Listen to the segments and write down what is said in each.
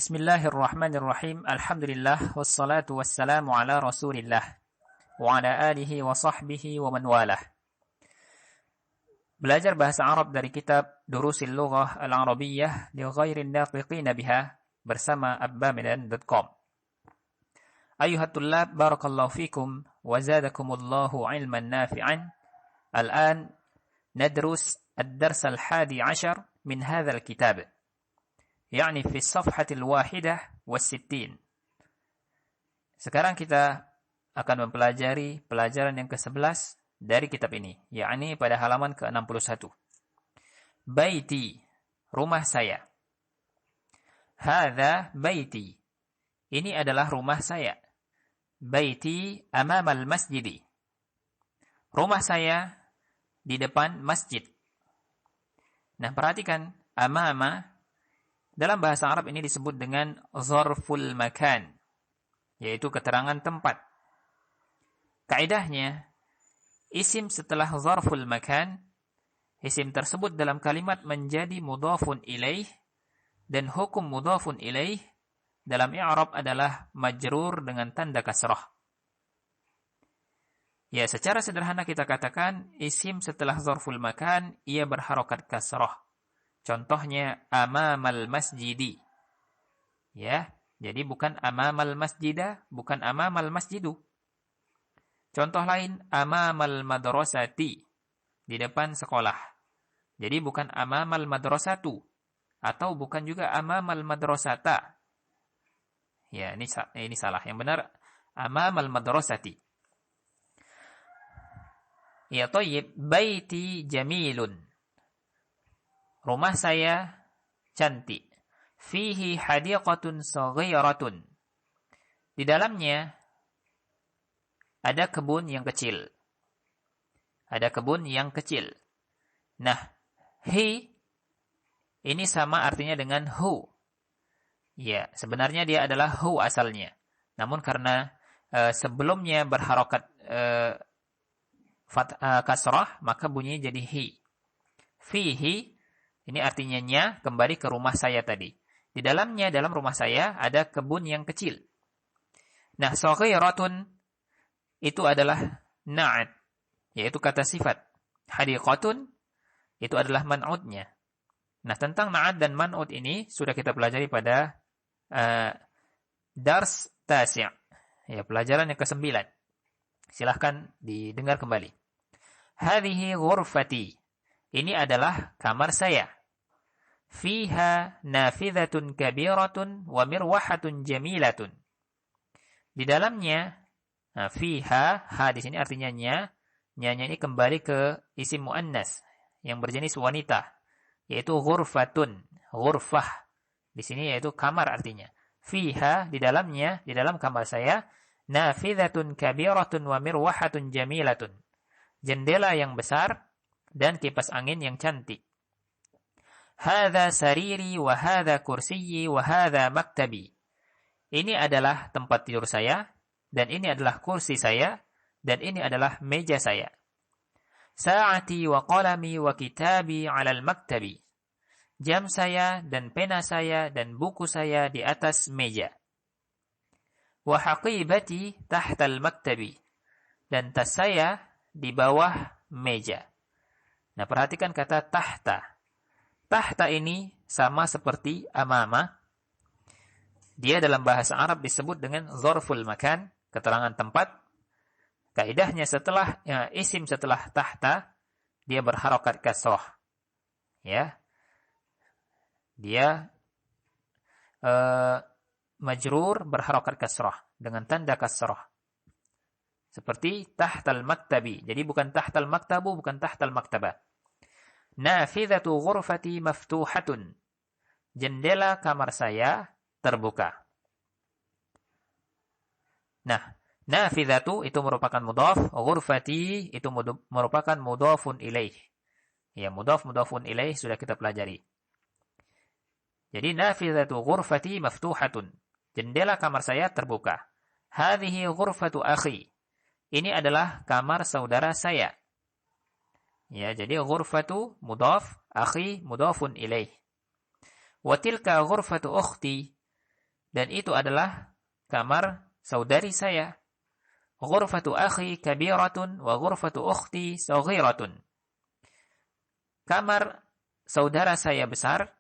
Bismillahirrahmanirrahim. Alhamdulillah wassalatu wassalamu ala Rasulillah wa ala alihi wa sahbihi wa man walah. Belajar bahasa Arab dari kitab Durusil Lughah Al-Arabiyyah li ghairin nafiqina biha bersama abbamidan.com. Ayuhat tullab, barakallahu fikum wa zadakumullahu ilman nafi'an. Al-an nadrus ad-dars al-hadi 'ashar min hadha al-kitab. Yani fi safhatil wahidah was-sittin. Sekarang kita akan mempelajari pelajaran yang ke-11 dari kitab ini, yakni pada halaman ke-61. Baiti, rumah saya. Hadza baiti. Ini adalah rumah saya. Baiti amamal masjidi. Rumah saya di depan masjid. Nah, perhatikan amama dalam bahasa Arab ini disebut dengan zarful makan, yaitu keterangan tempat. Kaidahnya, isim setelah zarful makan, isim tersebut dalam kalimat menjadi mudhafun ilaih, dan hukum mudhafun ilaih dalam i'rab adalah majrur dengan tanda kasrah. Ya, secara sederhana kita katakan isim setelah zarful makan ia berharokat kasrah. Contohnya amamal masjidi. Ya, jadi bukan amamal masjidah, bukan amamal masjidu. Contoh lain, amamal madrasati, di depan sekolah. Jadi bukan amamal madrasatu, atau bukan juga amamal madrasata. Ya, ini salah. Yang benar amamal madrasati. Ya, thayyib, baiti jamilun. Rumah saya cantik. Fihi hadiqatun saghiratun. Di dalamnya ada kebun yang kecil. Ada kebun yang kecil. Nah, hi ini sama artinya dengan hu. Ya, sebenarnya dia adalah hu asalnya. Namun karena sebelumnya berharokat kasrah, maka bunyinya jadi hi. Fihi ini artinya nya, kembali ke rumah saya tadi. Di dalamnya, dalam rumah saya, ada kebun yang kecil. Nah, saghiratun itu adalah na'at, yaitu kata sifat. Hadiqatun itu adalah man'udnya. Nah, tentang na'at dan man'ud ini sudah kita pelajari pada dars tasi'. Ya, pelajaran yang ke-9. Silahkan didengar kembali. Hadhihi ghurfati. Ini adalah kamar saya. Fiha nafidhatun kabiratun wa mirwahatun jamilatun. Di dalamnya, fiha, ha di sini artinya nya. Nya ini kembali ke isim muannas yang berjenis wanita, yaitu ghurfatun, ghurfah. Di sini yaitu kamar artinya. Fiha, di dalamnya, di dalam kamar saya, nafidhatun kabiratun wa mirwahatun jamilatun. Jendela yang besar dan kipas angin yang cantik. Hadza sariri wa hadza kursiyyi wa hadza maktabi. Ini adalah tempat tidur saya, dan ini adalah kursi saya, dan ini adalah meja saya. Sa'ati wa qalami wa kitabi 'alal maktabi. Jam saya dan pena saya dan buku saya di atas meja. Wa haqibati tahtal maktabi. Dan tas saya di bawah meja. Nah, perhatikan kata tahta. Tahta ini sama seperti amama. Dia dalam bahasa Arab disebut dengan zarful makan, keterangan tempat. Kaidahnya setelah isim setelah tahta, dia berharokat kasrah. Ya. Dia majrur berharokat kasrah dengan tanda kasrah. Seperti tahtal maktabi. Jadi bukan tahtal maktabu, bukan tahtal maktabah. Nafidhatu ghurfati maftuhatun. Jendela kamar saya terbuka. Nah, nafidhatu itu merupakan mudhaf, ghurfati itu merupakan mudhafun ilaih. Ya, mudhafun ilaih sudah kita pelajari. Jadi nafidhatu ghurfati maftuhatun. Jendela kamar saya terbuka. Hadhihi ghurfatu akhi. Ini adalah kamar saudara saya. Ya, jadi ghurfatu mudhaf, akhi mudhafun ilaih. Wa tilka ghurfatu ukhti. Dan itu adalah kamar saudari saya. Ghurfatu akhi kabiratun wa ghurfatu ukhti saghiratun. Kamar saudara saya besar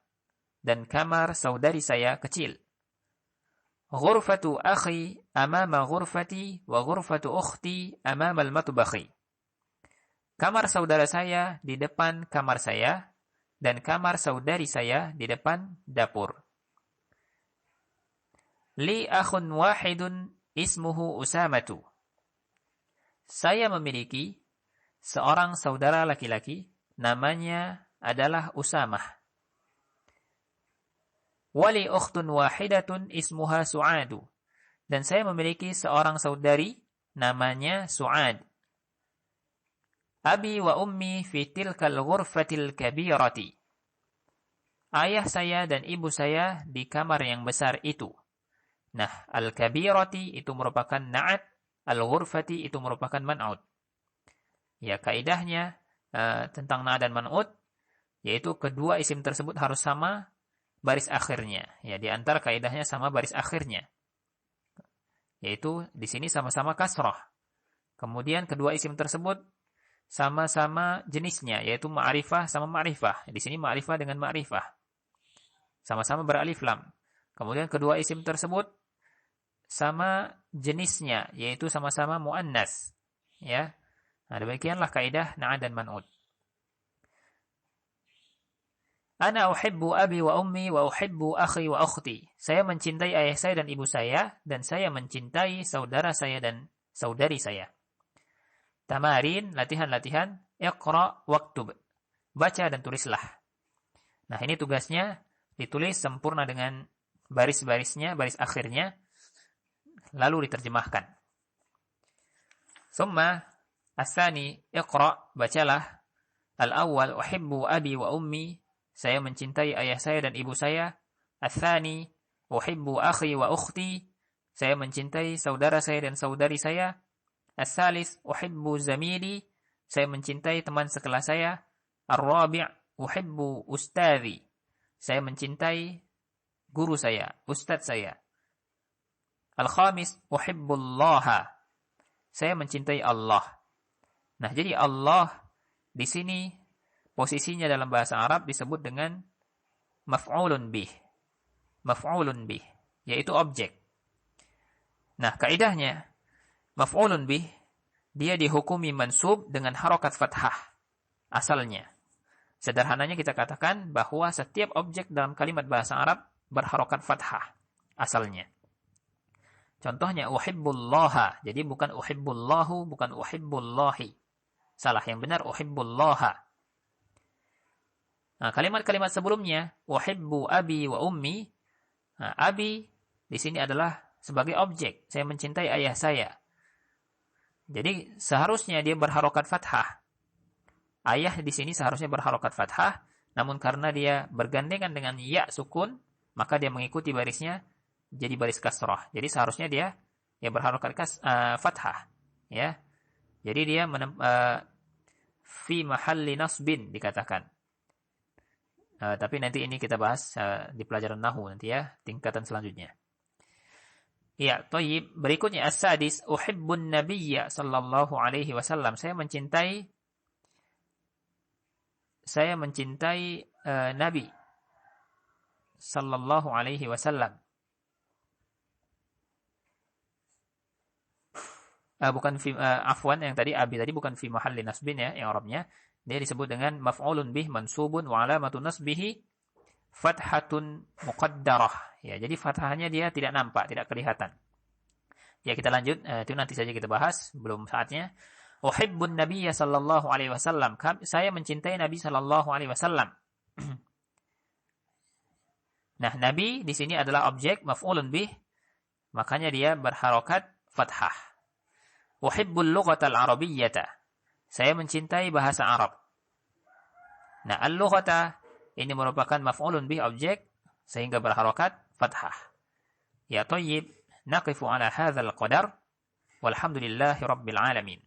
dan kamar saudari saya kecil. Ghurfatu akhi amama ghurfati wa ghurfatu ukhti amama al-matbakhi. Kamar saudara saya di depan kamar saya dan kamar saudari saya di depan dapur. Li akhun wahidun ismuhu Usamatu. Saya memiliki seorang saudara laki-laki, namanya adalah Usamah. Wali ukhtun wahidatun ismuha Su'adu. Dan saya memiliki seorang saudari, namanya Su'ad. Abi wa ummi fi tilkal ghurfatil kabirati. Ayah saya dan ibu saya di kamar yang besar itu. Nah, al-kabirati itu merupakan na'at, al-ghurfati itu merupakan man'ud. Ya, kaidahnya tentang na'at dan man'ud, yaitu kedua isim tersebut harus sama baris akhirnya. Ya, di antara kaidahnya sama baris akhirnya. Yaitu di sini sama-sama kasrah. Kemudian kedua isim tersebut sama-sama jenisnya, yaitu ma'rifah sama ma'rifah. Di sini ma'rifah dengan ma'rifah. Sama-sama beralif lam. Kemudian kedua isim tersebut sama jenisnya, yaitu sama-sama muannas. Ya. Nah, demikianlah kaidah na'at dan man'ud. Ana uhibbu abi wa ummi wa uhibbu akhi wa ukhti. Saya mencintai ayah saya dan ibu saya, dan saya mencintai saudara saya dan saudari saya. Tamarin, latihan-latihan, iqra waktub. Baca dan tulislah. Nah, ini tugasnya ditulis sempurna dengan baris-barisnya, baris akhirnya, lalu diterjemahkan. Summa as-sani iqra, bacalah. Al-awwal uhibbu abi wa ummi, saya mencintai ayah saya dan ibu saya. Al-thani uhibbu akhi wa ukhti, saya mencintai saudara saya dan saudari saya. Al-thalith uhibbu zamili, saya mencintai teman sekelas saya. Al-rabi' uhibbu ustadhi, saya mencintai guru saya, ustadz saya. Al-khamis uhibbullaha, saya mencintai Allah. Nah, jadi Allah di sini posisinya dalam bahasa Arab disebut dengan maf'ulun bih. Maf'ulun bih, yaitu objek. Nah, kaidahnya maf'ulun bih, dia dihukumi mansub dengan harokat fathah asalnya. Sederhananya kita katakan bahwa setiap objek dalam kalimat bahasa Arab berharokat fathah asalnya. Contohnya uhibbullaha, jadi bukan uhibbullahu, bukan uhibbullahi. Salah, yang benar uhibbullaha. Nah, kalimat-kalimat sebelumnya uhibbu abi wa ummi. Nah, abi di sini adalah sebagai objek. Saya mencintai ayah saya. Jadi seharusnya dia berharokat fathah. Ayah di sini seharusnya berharokat fathah, namun karena dia bergandengan dengan ya sukun, maka dia mengikuti barisnya jadi baris kasrah. Jadi seharusnya dia berharokat fathah, ya. Jadi dia fi mahalli nasbin dikatakan. Tapi nanti ini kita bahas di pelajaran nahwu nanti ya, tingkatan selanjutnya. Ya, thayyib. Berikutnya as-sadis uhibbun nabiyya sallallahu alaihi wasallam. Saya mencintai Nabi sallallahu alaihi wasallam. Afwan, yang tadi abi tadi bukan fi mahalli nasbin ya, yang Arabnya. Dia disebut dengan maf'ulun bih mansubun wa alamatun nasbihi fathatun muqaddarah. Ya, jadi fathahnya dia tidak nampak, tidak kelihatan. Ya, kita lanjut, itu nanti saja kita bahas, belum saatnya. Uhibbun nabiyya sallallahu alaihi wasallam. Saya mencintai Nabi sallallahu alaihi wasallam. Nah, Nabi di sini adalah objek maf'ulun bih, makanya dia berharokat fathah. Uhibbul lughatal arabiyyata. Saya mencintai bahasa Arab. Nah, al-lughata ini merupakan maf'ulun bih objek sehingga berharokat fathah. Ya thayyib, naqifu ala hadzal qadar walhamdulillahi rabbil alamin.